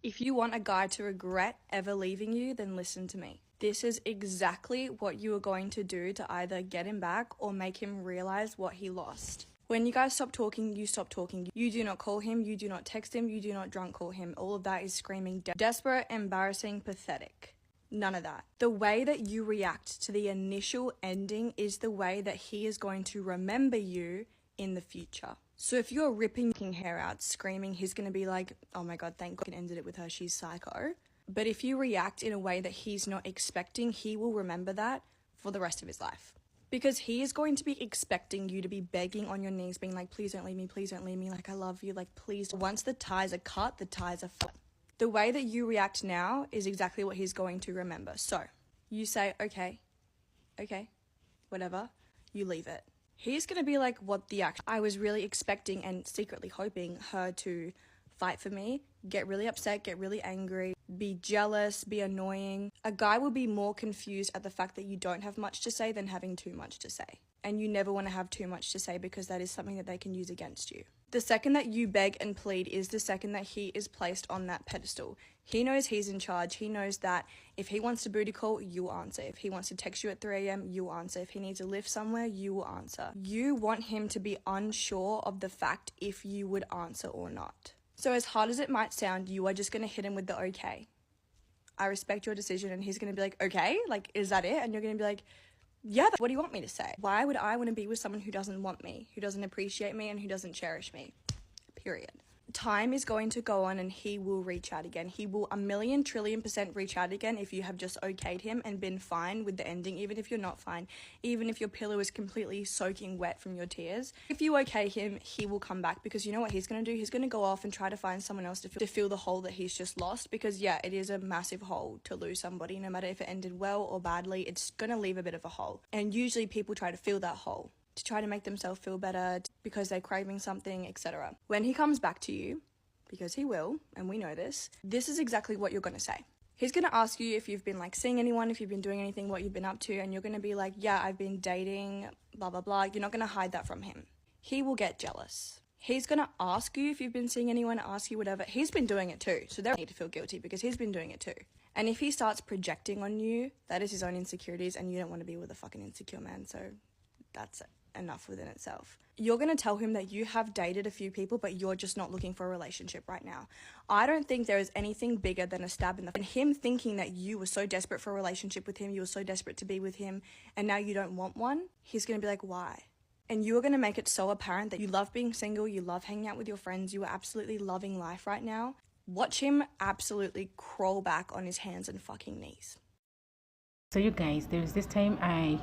If you want a guy to regret ever leaving you, then listen to me. This is exactly what you are going to do to either get him back or make him realize what he lost. When you guys stop talking, you stop talking. You do not call him, you do not text him, you do not drunk call him. All of that is screaming desperate, embarrassing, pathetic. None of that. The way that you react to the initial ending is the way that he is going to remember you in the future. So if you're ripping your hair out, screaming, he's going to be like, oh my God, thank God I ended it with her, she's psycho. But if you react in a way that he's not expecting, he will remember that for the rest of his life. Because he is going to be expecting you to be begging on your knees, being like, please don't leave me, like, I love you, like, please. Once the ties are cut, the ties are cut. The way that you react now is exactly what he's going to remember. So you say, okay, whatever, you leave it. He's going to be like, what the act? I was really expecting and secretly hoping her to fight for me, get really upset, get really angry, be jealous, be annoying. A guy will be more confused at the fact that you don't have much to say than having too much to say. And you never want to have too much to say because that is something that they can use against you. The second that you beg and plead is the second that he is placed on that pedestal. He knows he's in charge. He knows that if he wants to booty call, you answer. If he wants to text you at 3 a.m., you answer. If he needs a lift somewhere, you will answer. You want him to be unsure of the fact if you would answer or not. So as hard as it might sound, you are just going to hit him with the okay. I respect your decision. And he's going to be like, okay, like, is that it? And you're going to be like, yeah, what do you want me to say? Why would I want to be with someone who doesn't want me, who doesn't appreciate me, and who doesn't cherish me? Period. Time is going to go on and he will reach out again. He will 1,000,000,000,000,000% reach out again if you have just okayed him and been fine with the ending, even if you're not fine, even if your pillow is completely soaking wet from your tears. If you okay him, he will come back because you know what he's going to do? He's going to go off and try to find someone else to fill the hole that he's just lost because, yeah, it is a massive hole to lose somebody. No matter if it ended well or badly, it's going to leave a bit of a hole. And usually people try to fill that hole, to try to make themselves feel better because they're craving something, etc. When he comes back to you, because he will, and we know this is exactly what you're going to say. He's going to ask you if you've been like seeing anyone, if you've been doing anything, what you've been up to, and you're going to be like, yeah, I've been dating, blah, blah, blah. You're not going to hide that from him. He will get jealous. He's going to ask you if you've been seeing anyone, ask you whatever. He's been doing it too, so they don't need to feel guilty because he's been doing it too. And if he starts projecting on you, that is his own insecurities, and you don't want to be with a fucking insecure man, so that's it. Enough within itself. You're going to tell him that you have dated a few people, but you're just not looking for a relationship right now. I don't think there is anything bigger than a stab in the... And him thinking that you were so desperate for a relationship with him, you were so desperate to be with him, and now you don't want one, he's going to be like, why? And you are going to make it so apparent that you love being single, you love hanging out with your friends, you are absolutely loving life right now. Watch him absolutely crawl back on his hands and fucking knees. So you guys, there was this time I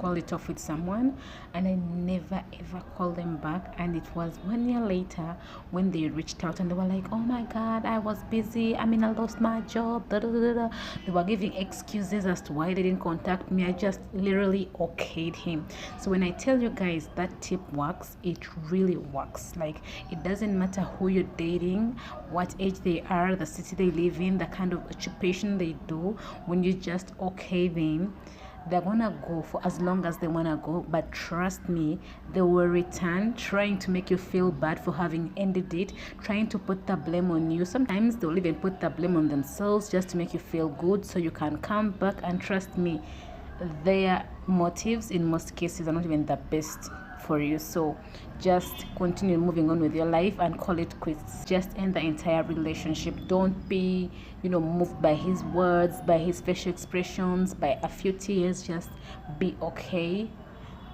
call it off with someone and I never ever called them back, and it was 1 year later when they reached out and they were like, oh my God, I was busy, I lost my job, da, da, da, da. They were giving excuses as to why they didn't contact me. I just literally okayed him. So when I tell you guys that tip works, it really works. Like, it doesn't matter who you're dating, what age they are, the city they live in, the kind of occupation they do. When you just okay them, they're gonna go for as long as they wanna go, but trust me, they will return trying to make you feel bad for having ended it, trying to put the blame on you. Sometimes they'll even put the blame on themselves just to make you feel good so you can come back. And trust me, their motives in most cases are not even the best for you. So just continue moving on with your life and call it quits. Just end the entire relationship. Don't be moved by his words, by his facial expressions, by a few tears. Just be okay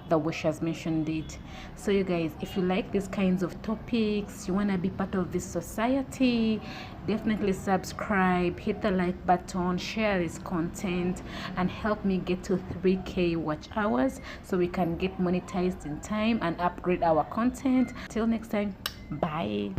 the way she has mentioned it. So you guys, if you like these kinds of topics, you want to be part of this society, definitely subscribe, hit the like button, share this content, and help me get to 3K watch hours so we can get monetized in time and upgrade our content. Till next time, bye.